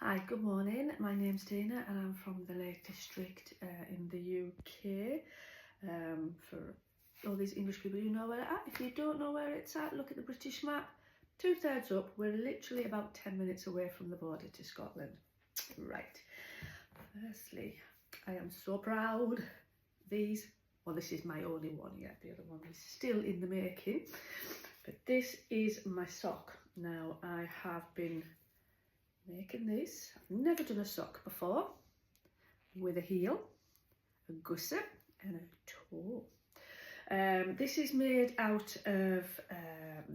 Hi, good morning. My name's Dina and I'm from the Lake District in the UK. For all these English people, you know where it's at. If you don't know where it's at, look at the British map. 2/3 up, we're literally about 10 minutes away from the border to Scotland. Right. Firstly, I am so proud. This is my only one yet. The other one is still in the making. But this is my sock. Now, I have been making this. I've never done a sock before with a heel, a gusset and a toe. This is made out of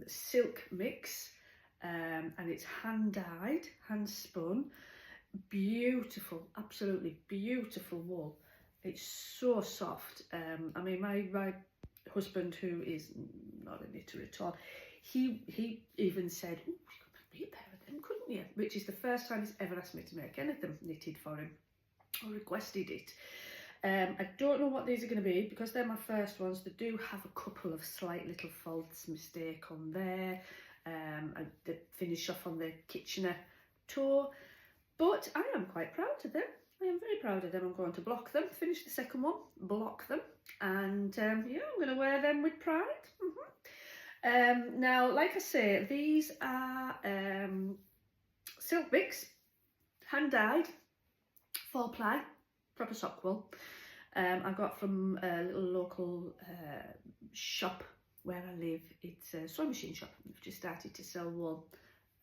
silk mix and it's hand dyed, hand spun. Beautiful, absolutely beautiful wool. It's so soft. I mean, my husband, who is not a knitter at all, he even said, "Ooh, you could make me a pair of them, couldn't you?" Which is the first time he's ever asked me to make anything knitted for him or requested it. I don't know what these are going to be because they're my first ones. They do have a couple of slight little faults, mistake on there. They finish off on the Kitchener toe, but I am quite proud of them. I am very proud of them. I'm going to block them, finish the second one, block them, and yeah, I'm going to wear them with pride. Now, like I say, these are silk mix, hand dyed, 4-ply, proper sock wool. I got from a little local shop where I live. It's a sewing machine shop. They've just started to sell wool.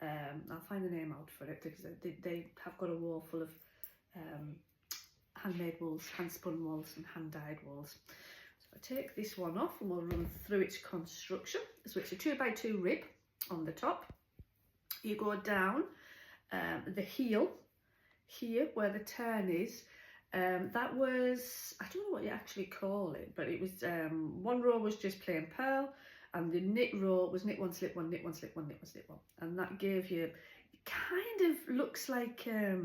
I'll find the name out for it because they have got a wall full of handmade wools, hand spun wools and hand dyed wools. So I take this one off and we'll run through its construction. So it's a 2x2 rib on the top. You go down the heel here where the turn is. That was, I don't know what you actually call it, but it was one row was just plain pearl and the knit row was knit one, slip one, knit one, slip one, knit one, slip one, and that gave you, it kind of looks like a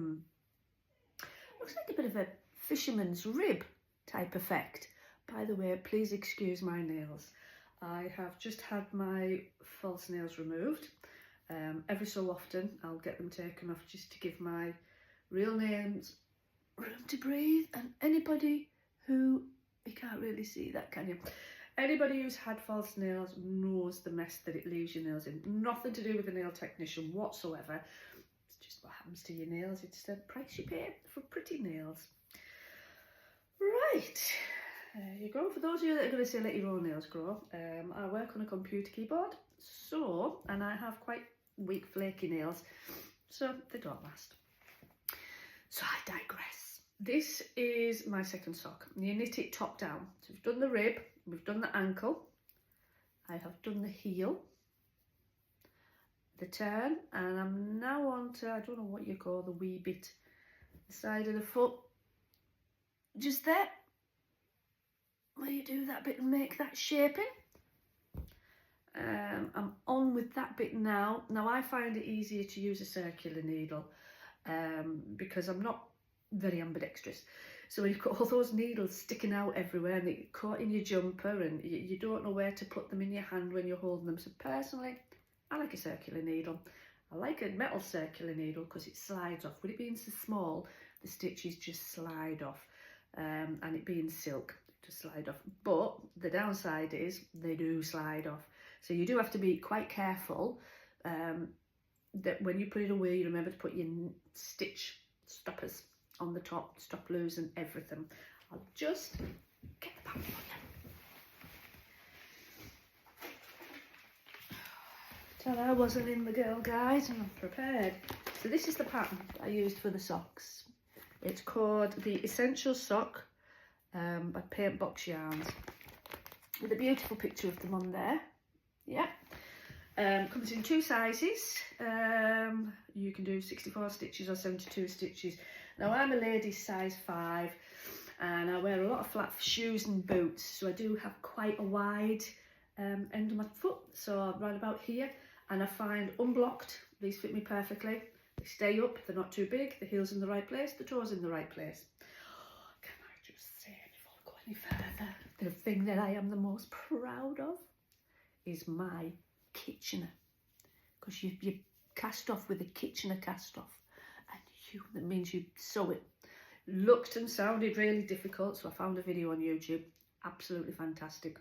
bit of a fisherman's rib type effect. By the way, please excuse my nails. I have just had my false nails removed. Every so often I'll get them taken off just to give my real names room to breathe, and anybody who, you can't really see that, can you? Anybody who's had false nails knows the mess that it leaves your nails in. Nothing to do with the nail technician whatsoever. It's just what happens to your nails. It's the price you pay for pretty nails. Right, there you go. For those of you that are going to say let your own nails grow, I work on a computer keyboard, so, and I have quite weak flaky nails, so they don't last. So I digress. This is my second sock. You knit it top down. So we've done the rib, we've done the ankle, I have done the heel, the turn, and I'm now on to, I don't know what you call the wee bit, the side of the foot, just there, where you do that bit and make that shaping. I'm on with that bit now. Now I find it easier to use a circular needle because I'm not very ambidextrous. So when you've got all those needles sticking out everywhere and they get caught in your jumper and you don't know where to put them in your hand when you're holding them. So personally, I like a circular needle. I like a metal circular needle because it slides off. With it being so small, the stitches just slide off. And it being silk, it just slide off. But the downside is they do slide off. So you do have to be quite careful that when you put it away, you remember to put your stitch stoppers on the top, stop losing everything. I'll just get the pattern on you. Ta-da, I wasn't in the girl guide and I'm prepared. So this is the pattern I used for the socks. It's called the Essential Sock by Paint Box Yarns. With a beautiful picture of them on there. Yeah. Comes in 2 sizes. You can do 64 stitches or 72 stitches. Now I'm a ladies size 5 and I wear a lot of flat shoes and boots, so I do have quite a wide end of my foot, so right about here, and I find unblocked, these fit me perfectly. They stay up, they're not too big, the heel's in the right place, the toe's in the right place. Can I just say, before I go any further, the thing that I am the most proud of is my Kitchener, because you cast off with a Kitchener cast off and you means you sew it. Looked and sounded really difficult, so I found a video on YouTube. Absolutely fantastic.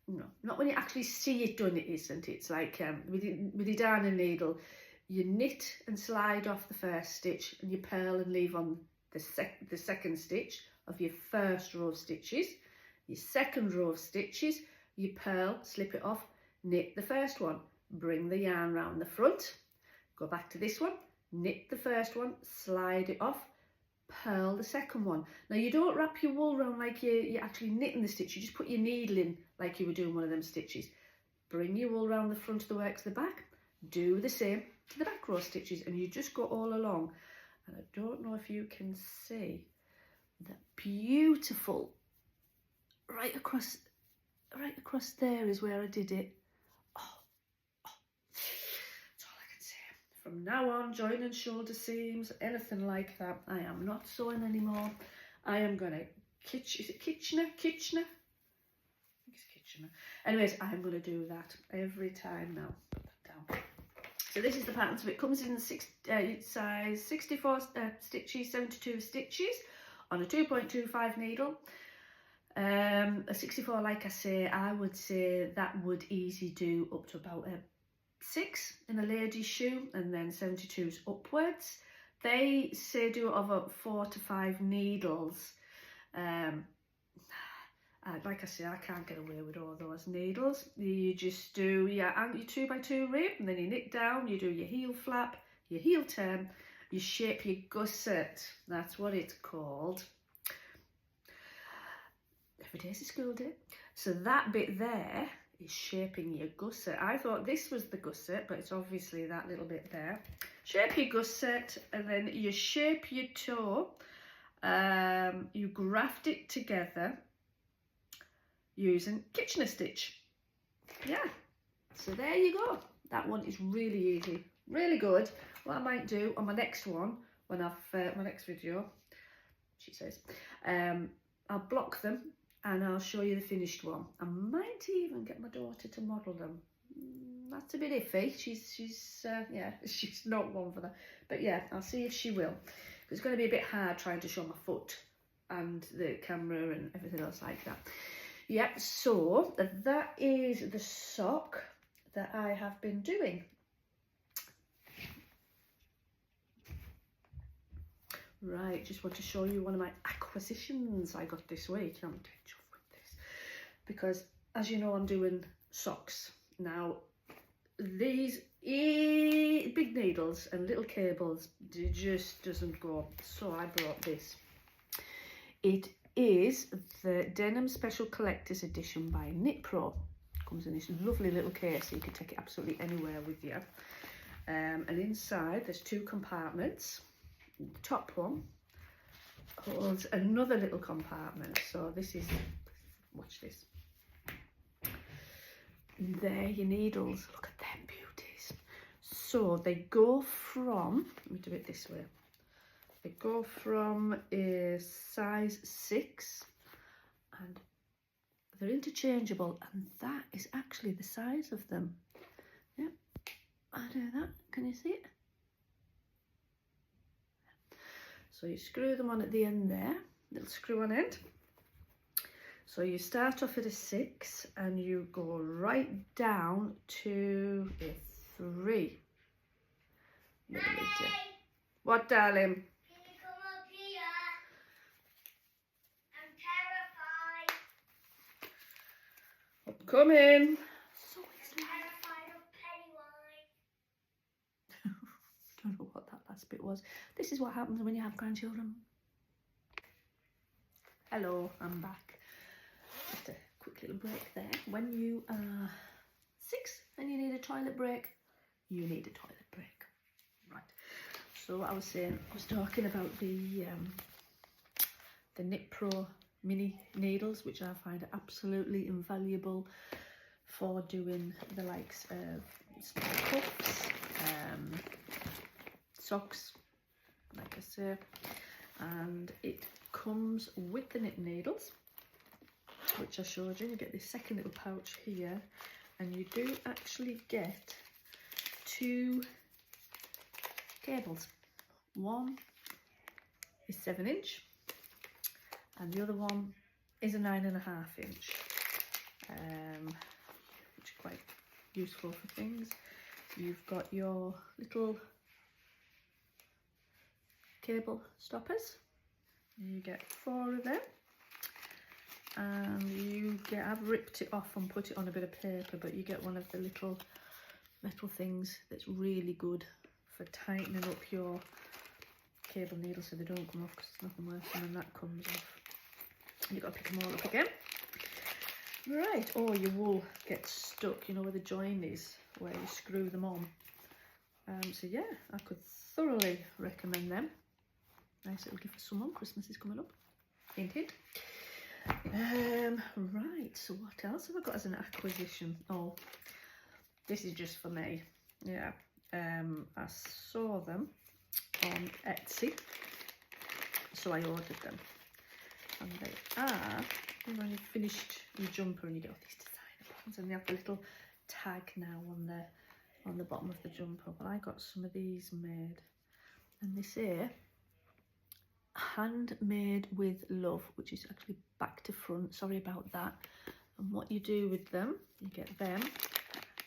No, not when you actually see it done, it isn't. It's like with your darning needle, you knit and slide off the first stitch, and you purl and leave on the second stitch of your first row of stitches. Your second row of stitches, you purl, slip it off, knit the first one, bring the yarn round the front, go back to this one, knit the first one, slide it off, purl the second one. Now you don't wrap your wool around like you're actually knitting the stitch, you just put your needle in like you were doing one of them stitches. Bring your wool around the front of the work to the back, do the same to the back row stitches, and you just go all along. And I don't know if you can see that beautiful right across there is where I did it. Oh, that's all I can say. From now on, joining shoulder seams, anything like that, I am not sewing anymore. I am gonna is it Kitchener? I think it's Kitchener. Anyways, I'm gonna do that every time now. Put that down. So this is the pattern. So it comes in size 64 stitches, 72 stitches on a 2.25 needle. A 64, like I say, I would say that would easily do up to about a 6 in a lady's shoe, and then 72s upwards. They say do it over 4 to 5 needles. Like I say, I can't get away with all those needles. You just do your 2x2 rib, and then you knit down, you do your heel flap, your heel turn, you shape your gusset. That's what it's called. Every day's a school day. So that bit there is shaping your gusset. I thought this was the gusset, but it's obviously that little bit there. Shape your gusset, and then you shape your toe. You graft it together using Kitchener stitch. Yeah, so there you go. That one is really easy, really good. What I might do on my next one, when I've my next video, she says, I'll block them and I'll show you the finished one. I might even get my daughter to model them. That's a bit iffy. She's yeah, she's not one for that. But yeah, I'll see if she will. It's going to be a bit hard trying to show my foot and the camera and everything else like that. Yep, so that is the sock that I have been doing. Right, just want to show you one of my acquisitions I got this week. I'm dead chuffed with this because, as you know, I'm doing socks. Now, these big needles and little cables, it just doesn't go. So I brought this. It is the Denim Special Collector's Edition by Knit Pro. Comes in this lovely little case, so you can take it absolutely anywhere with you. And inside there's 2 compartments. The top one holds another little compartment. So this is, watch this. And there your needles. Look at them beauties. So they go from, let me do it this way. They go from a size 6 and they're interchangeable, and that is actually the size of them. Yep, I do that. Can you see it? So you screw them on at the end there, little screw on end. So you start off at a 6 and you go right down to a 3 millimeter. What, darling? Come in. So terrified of Pennywise. Don't know what that last bit was. This is what happens when you have grandchildren. Hello, I'm back. Just a quick little break there. When you are 6 and you need a toilet break, you need a toilet break. Right. So what I was saying, I was talking about the Knit Pro mini needles, which I find absolutely invaluable for doing the likes of small cuffs, socks, like I say, and it comes with the knit needles, which I showed you. You get this second little pouch here, and you do actually get 2 cables. One is 7-inch and the other one is a 9.5-inch, which is quite useful for things. You've got your little cable stoppers. You get 4 of them, and I've ripped it off and put it on a bit of paper, but you get one of the little metal things that's really good for tightening up your cable needles so they don't come off, because there's nothing worse than when that comes off. And you've got to pick them all up again. Right, or your wool gets stuck, you know where the join is, where you screw them on. So yeah, I could thoroughly recommend them. Nice little gift for someone, Christmas is coming up. Hint, hint. Right, so what else have I got as an acquisition? Oh, this is just for me. Yeah, I saw them on Etsy, so I ordered them. And they are, when you've finished your jumper and you get all these designer buttons, and they have the little tag now on the bottom of the jumper. Well, I got some of these made, and they say handmade with love, which is actually back to front. Sorry about that. And what you do with them, you get them,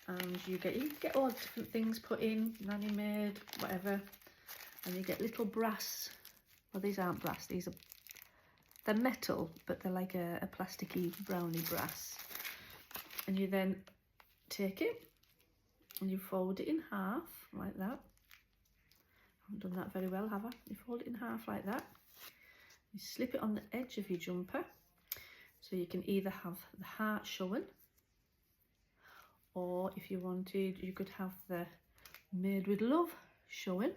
and you get all different things put in, nanny made, whatever, and you get little brass. Well, these aren't brass, they're metal, but they're like a plasticky browny brass. And you then take it and you fold it in half like that. I haven't done that very well, have I? You fold it in half like that. You slip it on the edge of your jumper, so you can either have the heart showing, or if you wanted, you could have the made with love showing,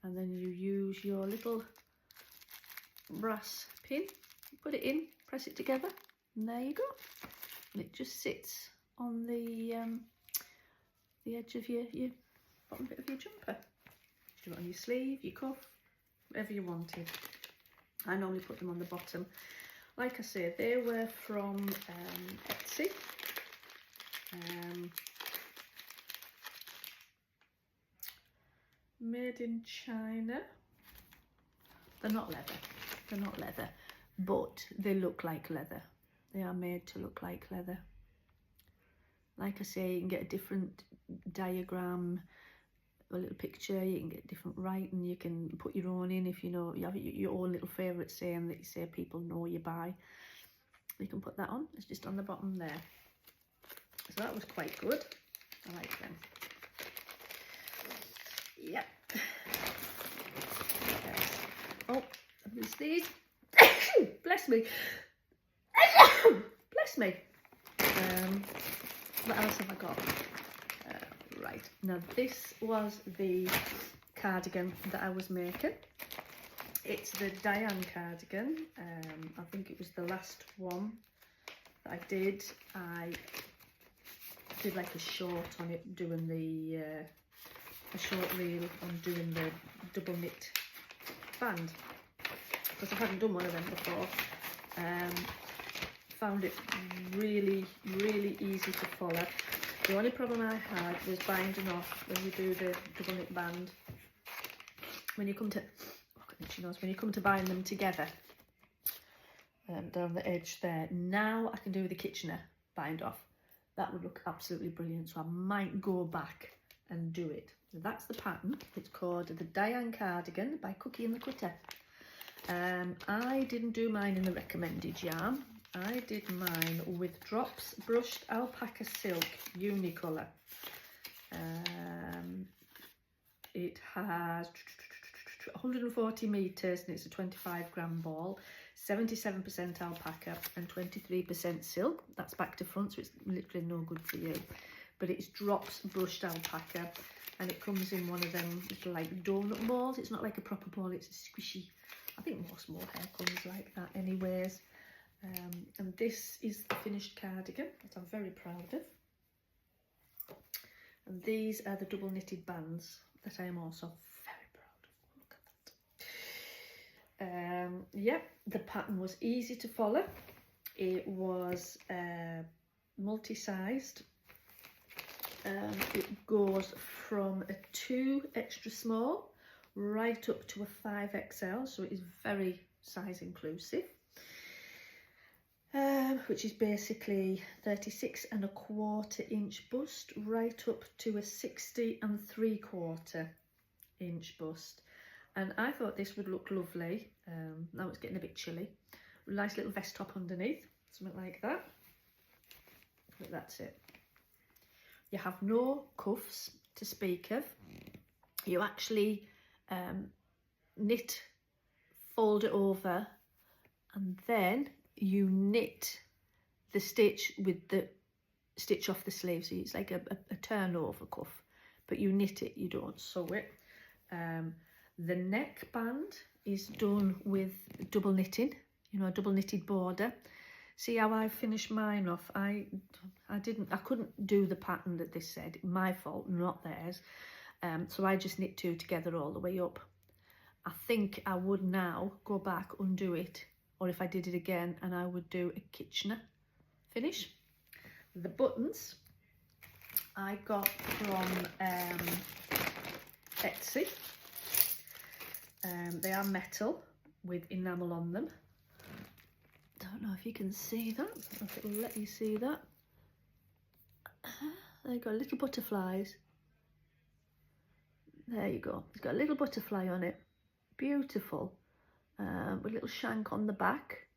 and then you use your little brass pin, put it in, press it together, and there you go. And it just sits on the edge of your bottom bit of your jumper. You do it on your sleeve, your cuff, whatever you wanted. I normally put them on the bottom. Like I say, they were from Etsy. Made in China. They're not leather. They're not leather, but they look like leather. They are made to look like leather. Like I say, you can get a different diagram, a little picture, you can get different writing, you can put your own in if you know, you have your own little favourite saying that you say people know you buy. You can put that on, it's just on the bottom there. So that was quite good, I like them. Yep. Yes. Oh, there's these. Bless me. Bless me. What else have I got? Right, now this was the cardigan that I was making. It's the Diane cardigan. I think it was the last one that I did. I did like a short on it, doing the a short reel on doing the double knit band, because I hadn't done one of them before. Found it really easy to follow. The only problem I had was binding off when you do the double knit band. When you come to, when you come to bind them together, down the edge there. Now I can do the Kitchener bind off. That would look absolutely brilliant. So I might go back and do it. So that's the pattern. It's called the Diane Cardigan by Cookie and the Cutter. I didn't do mine in the recommended yarn. I did mine with Drops Brushed Alpaca Silk Unicolor. It has 140 metres and it's a 25-gram ball, 77% alpaca and 23% silk. That's back to front, so it's literally no good for you. But it's Drops Brushed Alpaca, and it comes in one of them little like donut balls. It's not like a proper ball, it's a squishy. I think most mohair comes like that anyways. And this is the finished cardigan that I'm very proud of. And these are the double knitted bands that I am also very proud of. Look at that. Yeah, the pattern was easy to follow. It was multi-sized. It goes from a 2 extra small right up to a 5XL, so it is very size inclusive, which is basically 36.25 inch bust right up to a 60.75 inch bust. And I thought this would look lovely. Now it's getting a bit chilly. Nice little vest top underneath, something like that. But that's it. You have no cuffs to speak of. You actually knit, fold it over, and then you knit the stitch with the stitch off the sleeve. So it's like a turnover cuff, but you knit it, you don't sew it. The neckband is done with double knitting, you know, a double knitted border. See how I finished mine off? I couldn't do the pattern that this said. My fault, not theirs. So I just knit two together all the way up. I think I would now go back, undo it, or if I did it again, and I would do a Kitchener finish. The buttons I got from Etsy. They are metal with enamel on them. Don't know if you can see that. I don't know if it will let you see that. There you go, little butterflies. There you go. It's got a little butterfly on it. Beautiful. With a little shank on the back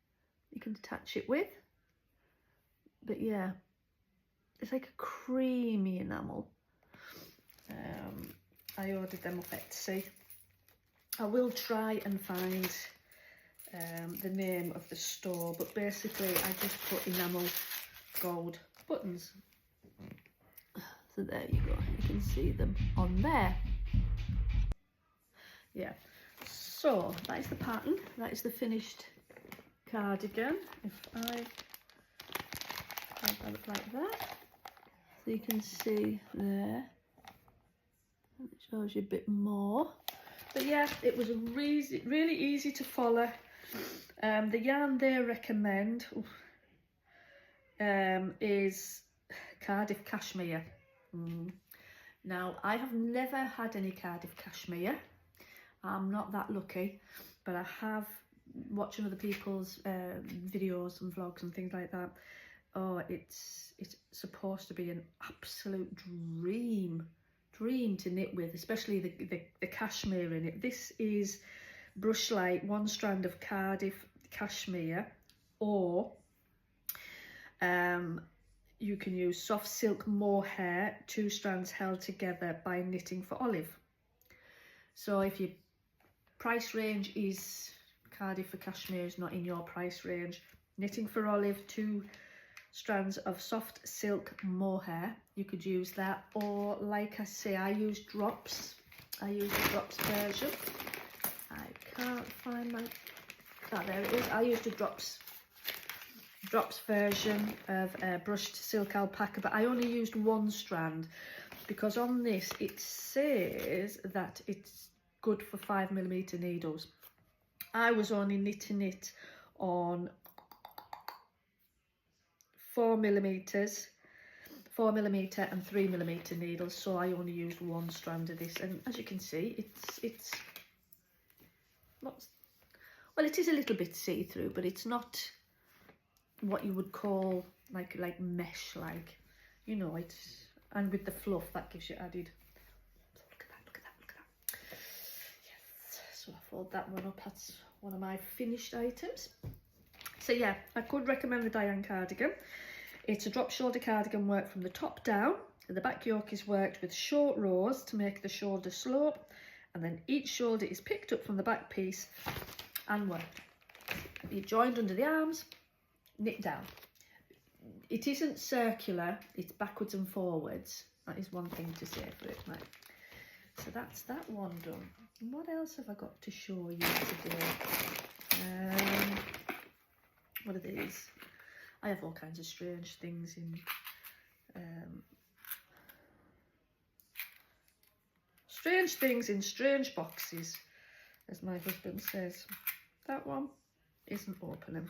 you can attach it with. But yeah, it's like a creamy enamel. I ordered them off Etsy. I will try and find the name of the store, but basically I just put enamel gold buttons. So there you go, you can see them on there. Yeah, so that is the pattern, that is the finished cardigan. If I have it like that, so you can see there, it shows you a bit more. But yeah, it was really easy to follow. The yarn they recommend is Cardiff Cashmere. Now, I have never had any Cardiff Cashmere. I'm not that lucky, but I have, watching other people's videos and vlogs and things like that. Oh, it's supposed to be an absolute dream to knit with, especially the cashmere in it. This is Brush Light, one strand of Cardiff Cashmere, or you can use soft silk mohair, 2 strands held together by knitting for olive. So if your price range is Cardiff for cashmere is not in your price range, knitting for olive, 2 strands of soft silk mohair, you could use that. Or like I say, I use drops. I use the drops version. I can't find my, oh there it is. I used the drops version of brushed silk alpaca, but I only used 1 strand because on this it says that it's good for 5mm needles. I was only knitting it on 4mm and 3mm needles, so I only used 1 strand of this. And as you can see, it's not, well, it is a little bit see-through, but it's not what you would call like mesh, like, you know, it's, and with the fluff that gives you added. Look at that. Yes, so I fold that one up. That's one of my finished items. So yeah, I could recommend the Diane cardigan. It's a drop shoulder cardigan worked from the top down. The back yoke is worked with short rows to make the shoulder slope, and then each shoulder is picked up from the back piece and worked. You joined under the arms, knit down. It isn't circular, it's backwards and forwards. That is one thing to say for it, right? So that's that one done. And what else have I got to show you today? What are these? I have all kinds of strange things in strange boxes, as my husband says. That one isn't opening.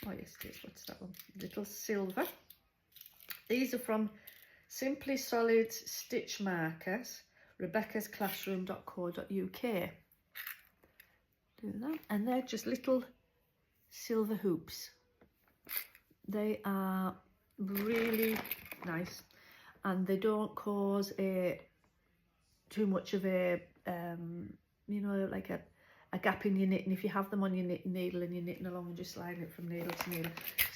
Oh yes it is. What's that one? Little silver. These are from Simply Solid Stitch Markers, rebeccasclassroom.co.uk. Do that, and they're just little silver hoops. They are really nice, and they don't cause too much of a you know, like a gap in your knitting. If you have them on your knitting needle and you're knitting along and just sliding it from needle to needle,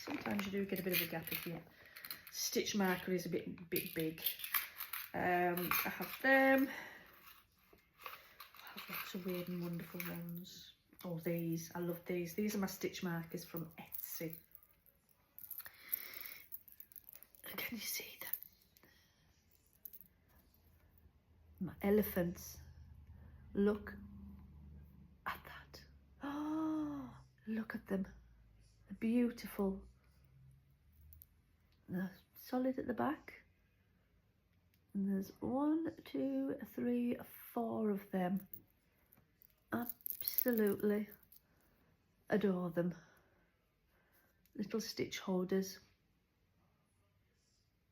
sometimes you do get a bit of a gap if your stitch marker is a bit big. I have them. I have lots of weird and wonderful ones. Oh, these, I love these. These are my stitch markers from Etsy. Can you see them? My elephants. Look at that. Oh, look at them. They're beautiful. They're solid at the back. And there's 1, 2, 3, 4 of them. Absolutely adore them. Little stitch holders.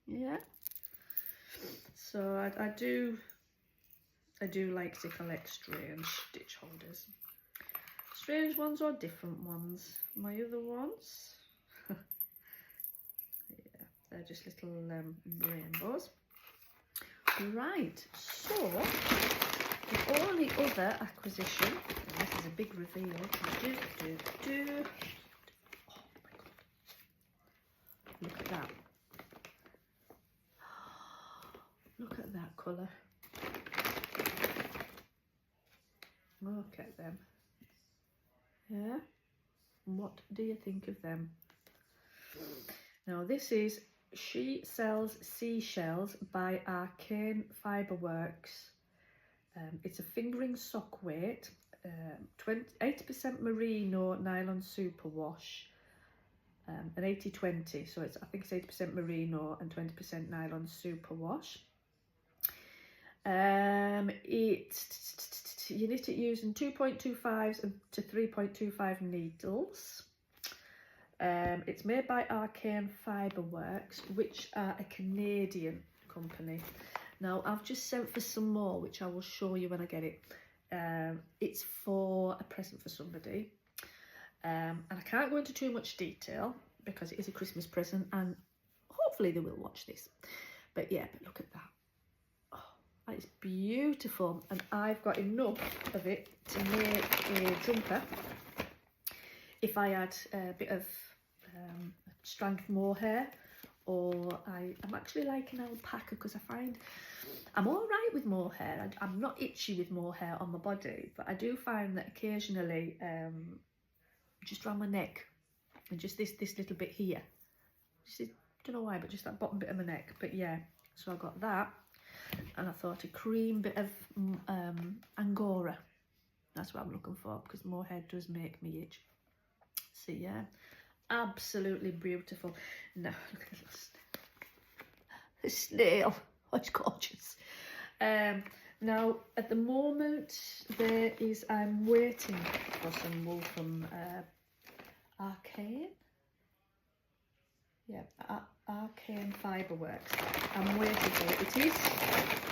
Yeah. So I do like to collect strange stitch holders. Strange ones or different ones. My other ones, yeah, they're just little rainbows. Right, so the only other acquisition, and this is a big reveal, oh my god, look at that. Look at that colour. Look at them. Yeah, what do you think of them? Now this is She Sells Seashells by Arcane Fiberworks. It's a fingering sock weight, 80% merino nylon superwash, and 80-20, so it's, I think it's 80% merino and 20% nylon superwash. You knit it using 2.25s to 3.25 needles. It's made by Arcane Fiberworks, which are a Canadian company. Now I've just sent for some more, which I will show you when I get it. It's for a present for somebody, and I can't go into too much detail because it is a Christmas present and hopefully they will watch this. But yeah, but look at that. That is beautiful, and I've got enough of it to make a jumper if I add a bit of a strand of mohair, or I'm actually liking alpaca because I find I'm all right with mohair. I'm not itchy with mohair on my body, but I do find that occasionally just around my neck and just this little bit here, I don't know why, but just that bottom bit of my neck. But yeah, so I got that. And I thought a cream bit of Angora. That's what I'm looking for, because mohair does make me itch. So yeah, absolutely beautiful. Now look at this. The snail. Oh, it's gorgeous. Now at the moment I'm waiting for some wool from Arcane. Yeah, Arcane Fiberworks. I'm waiting for it. It is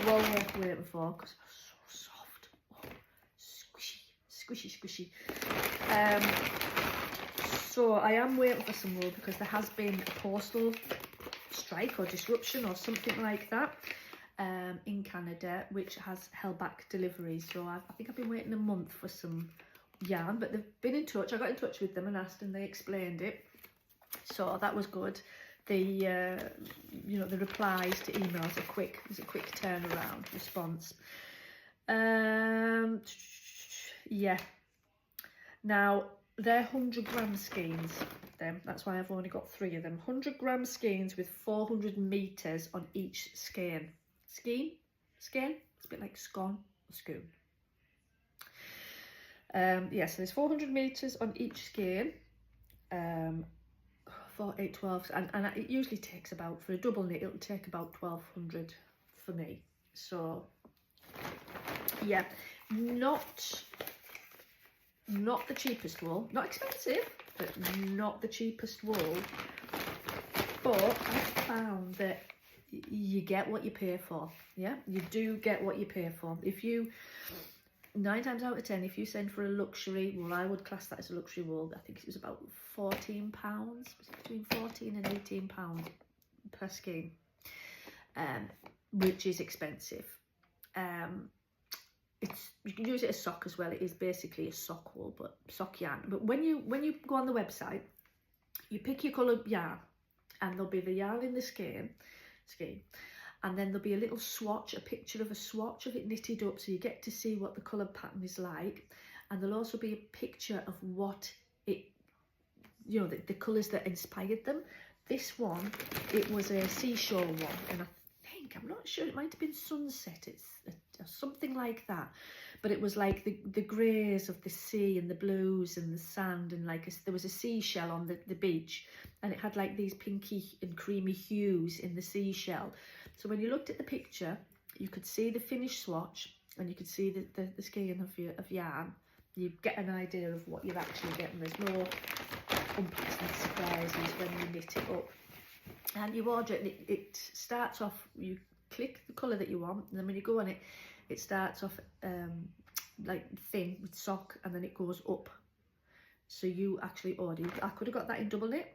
well worth waiting for because they're so soft. Oh, squishy. So I am waiting for some wool because there has been a postal strike or disruption or something like that in Canada, which has held back deliveries. So I think I've been waiting a month for some yarn, but they've been in touch. I got in touch with them and asked, and they explained it. So that was good. The you know, the replies to emails are quick. There's a quick turnaround response. Yeah. Now they're 100-gram skeins. That's why I've only got 3 of them. 100-gram skeins with 400 meters on each skein. Skein? It's a bit like scone or spoon. Yeah. So there's 400 meters on each skein. 4, 8, 12, and it usually takes about, for a double knit, it'll take about 1200 for me. So yeah, not the cheapest wool, not expensive, but not the cheapest wool. But I found that you get what you pay for. Yeah, you do get what you pay for. If you, 9 times out of 10, if you send for a luxury, well, I would class that as a luxury wool. I think it was about £14, between £14 and £18 per skein, which is expensive. You can use it as sock as well. It is basically a sock wool, but sock yarn. But when you go on the website, you pick your coloured yarn, and there'll be the yarn in the skein, and then there'll be a little swatch, a picture of a swatch of it knitted up, so you get to see what the colour pattern is like. And there'll also be a picture of what it, the colours that inspired them. This one, it was a seashore one, and I'm not sure, it might have been sunset, it's something like that, but it was like the greys of the sea and the blues and the sand, and like there was a seashell on the beach, and it had like these pinky and creamy hues in the seashell. So when you looked at the picture, you could see the finished swatch, and you could see the skein of yarn. You get an idea of what you're actually getting. There's no unpleasant surprises when you knit it up. And you order it, it starts off, you click the colour that you want, and then when you go on it, it starts off like thin with sock, and then it goes up. So you actually order, I could have got that in double knit,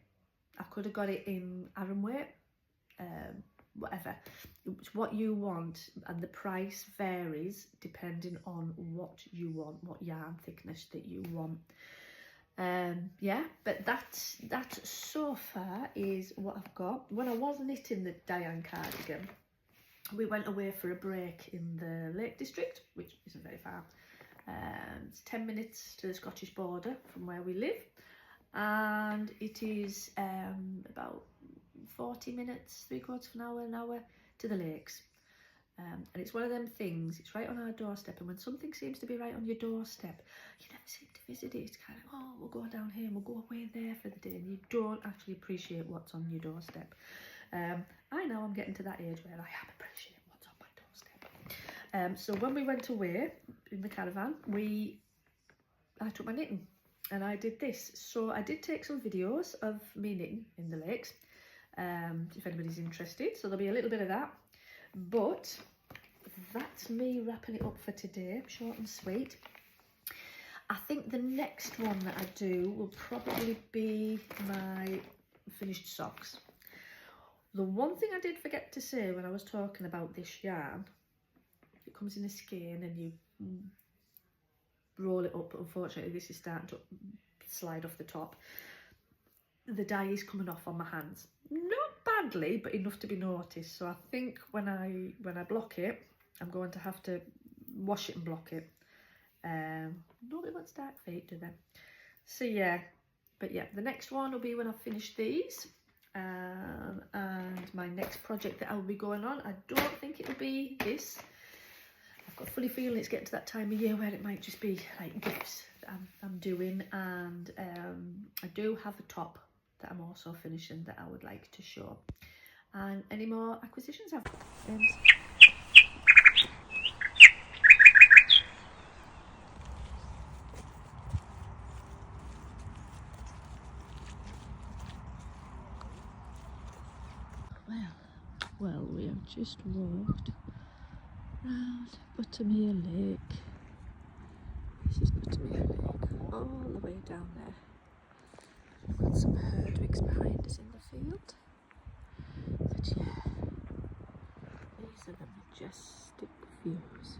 I could have got it in Aran weight, whatever. It's what you want, and the price varies depending on what you want, what yarn thickness that you want. Yeah, but that so far is what I've got. When I was knitting the Diane cardigan, we went away for a break in the Lake District, which isn't very far. It's 10 minutes to the Scottish border from where we live, and it is about 40 minutes, 3/4 of an hour to the lakes. And it's one of them things, it's right on our doorstep, and when something seems to be right on your doorstep, you never seem to visit it. It's kind of, oh, we'll go down here and we'll go away there for the day, and you don't actually appreciate what's on your doorstep. I know I'm getting to that age where I am appreciating what's on my doorstep. So when we went away in the caravan, I took my knitting and I did this. So I did take some videos of me knitting in the lakes, if anybody's interested. So there'll be a little bit of that. But that's me wrapping it up for today, short and sweet. I think the next one that I do will probably be my finished socks. The one thing I did forget to say when I was talking about this yarn, it comes in a skein and you roll it up. Unfortunately, this is starting to slide off the top. The dye is coming off on my hands. Not badly, but enough to be noticed. So I think when I block it, I'm going to have to wash it and block it. Nobody wants dark feet, do they? So yeah, but yeah, the next one will be when I've finished these. And my next project that I will be going on, I don't think it will be this. I've got a funny feeling it's getting to that time of year where it might just be like gifts that I'm doing. And I do have a top that I'm also finishing that I would like to show. And any more acquisitions I've got. Well, we have just walked round Buttermere Lake. This is Buttermere Lake, all the way down there. We've got some herdwicks behind us in the field. But yeah, these are the majestic views.